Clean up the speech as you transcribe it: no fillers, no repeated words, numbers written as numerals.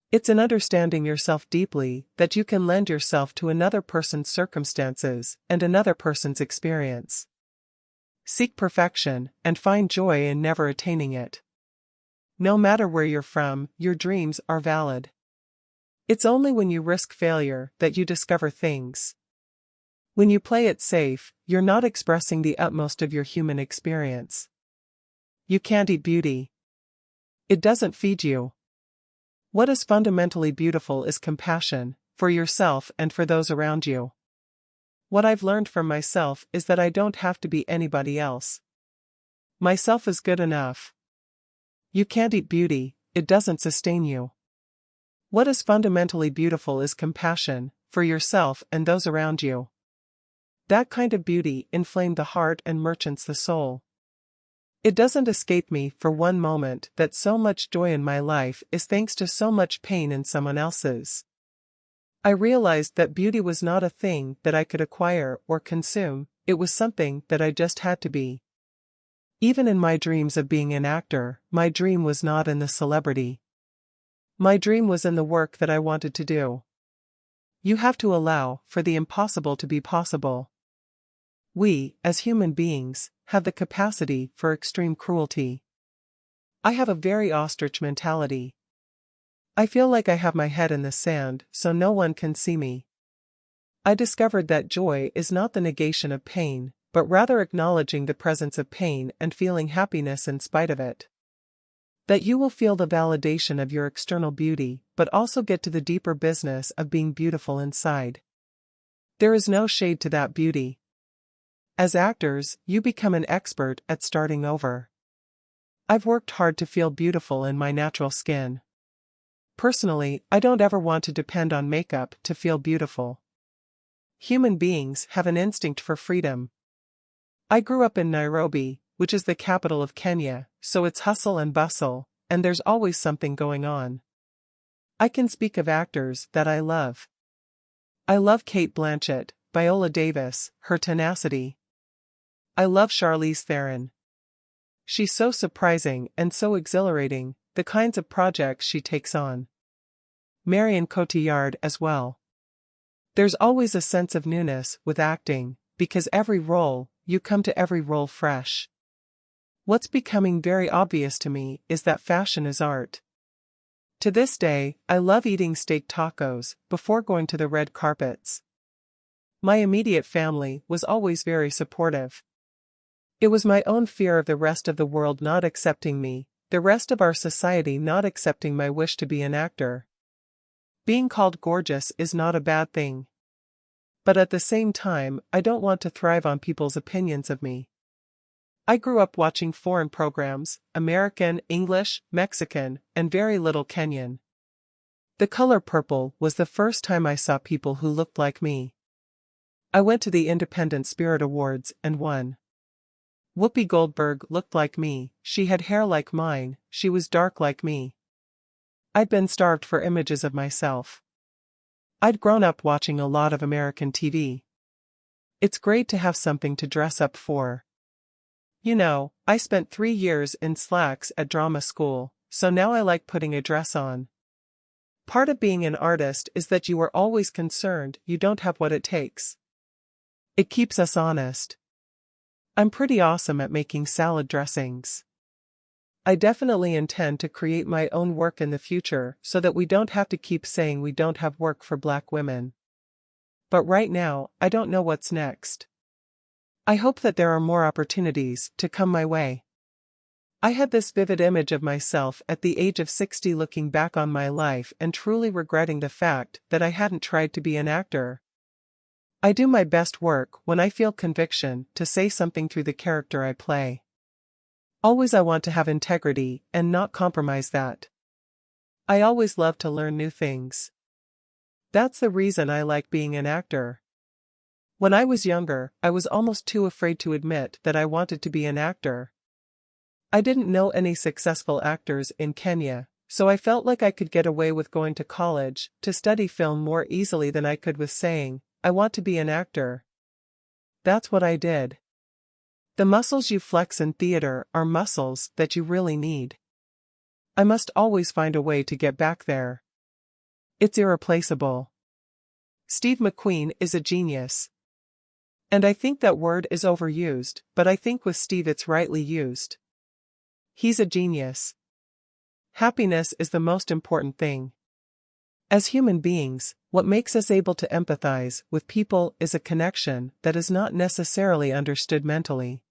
It's in understanding yourself deeply that you can lend yourself to another person's circumstances and another person's experience. Seek perfection and find joy in never attaining it. No matter where you're from, your dreams are valid. It's only when you risk failure that you discover things. When you play it safe, you're not expressing the utmost of your human experience. You can't eat beauty. It doesn't feed you. What is fundamentally beautiful is compassion, for yourself and for those around you. What I've learned from myself is that I don't have to be anybody else. Myself is good enough. You can't eat beauty, it doesn't sustain you. What is fundamentally beautiful is compassion, for yourself and those around you. That kind of beauty inflamed the heart and merchants the soul. It doesn't escape me for one moment that so much joy in my life is thanks to so much pain in someone else's. I realized that beauty was not a thing that I could acquire or consume, it was something that I just had to be. Even in my dreams of being an actor, my dream was not in the celebrity. My dream was in the work that I wanted to do. You have to allow for the impossible to be possible. We, as human beings, have the capacity for extreme cruelty. I have a very ostrich mentality. I feel like I have my head in the sand, so no one can see me. I discovered that joy is not the negation of pain, but rather acknowledging the presence of pain and feeling happiness in spite of it. That you will feel the validation of your external beauty, but also get to the deeper business of being beautiful inside. There is no shade to that beauty. As actors, you become an expert at starting over. I've worked hard to feel beautiful in my natural skin. Personally, I don't ever want to depend on makeup to feel beautiful. Human beings have an instinct for freedom. I grew up in Nairobi, which is the capital of Kenya, so it's hustle and bustle, and there's always something going on. I can speak of actors that I love. I love Cate Blanchett, Viola Davis, her tenacity. I love Charlize Theron. She's so surprising and so exhilarating, the kinds of projects she takes on. Marion Cotillard as well. There's always a sense of newness with acting, because you come to every role fresh. What's becoming very obvious to me is that fashion is art. To this day, I love eating steak tacos before going to the red carpets. My immediate family was always very supportive. It was my own fear of the rest of the world not accepting me, the rest of our society not accepting my wish to be an actor. Being called gorgeous is not a bad thing. But at the same time, I don't want to thrive on people's opinions of me. I grew up watching foreign programs, American, English, Mexican, and very little Kenyan. The Color Purple was the first time I saw people who looked like me. I went to the Independent Spirit Awards and won. Whoopi Goldberg looked like me, she had hair like mine, she was dark like me. I'd been starved for images of myself. I'd grown up watching a lot of American TV. It's great to have something to dress up for. You know, I spent 3 years in slacks at drama school, so now I like putting a dress on. Part of being an artist is that you are always concerned you don't have what it takes. It keeps us honest. I'm pretty awesome at making salad dressings. I definitely intend to create my own work in the future so that we don't have to keep saying we don't have work for Black women. But right now, I don't know what's next. I hope that there are more opportunities to come my way. I had this vivid image of myself at the age of 60 looking back on my life and truly regretting the fact that I hadn't tried to be an actor. I do my best work when I feel conviction to say something through the character I play. Always I want to have integrity and not compromise that. I always love to learn new things. That's the reason I like being an actor. When I was younger, I was almost too afraid to admit that I wanted to be an actor. I didn't know any successful actors in Kenya, so I felt like I could get away with going to college to study film more easily than I could with saying, I want to be an actor. That's what I did. The muscles you flex in theater are muscles that you really need. I must always find a way to get back there. It's irreplaceable. Steve McQueen is a genius. And I think that word is overused, but I think with Steve it's rightly used. He's a genius. Happiness is the most important thing. As human beings, what makes us able to empathize with people is a connection that is not necessarily understood mentally.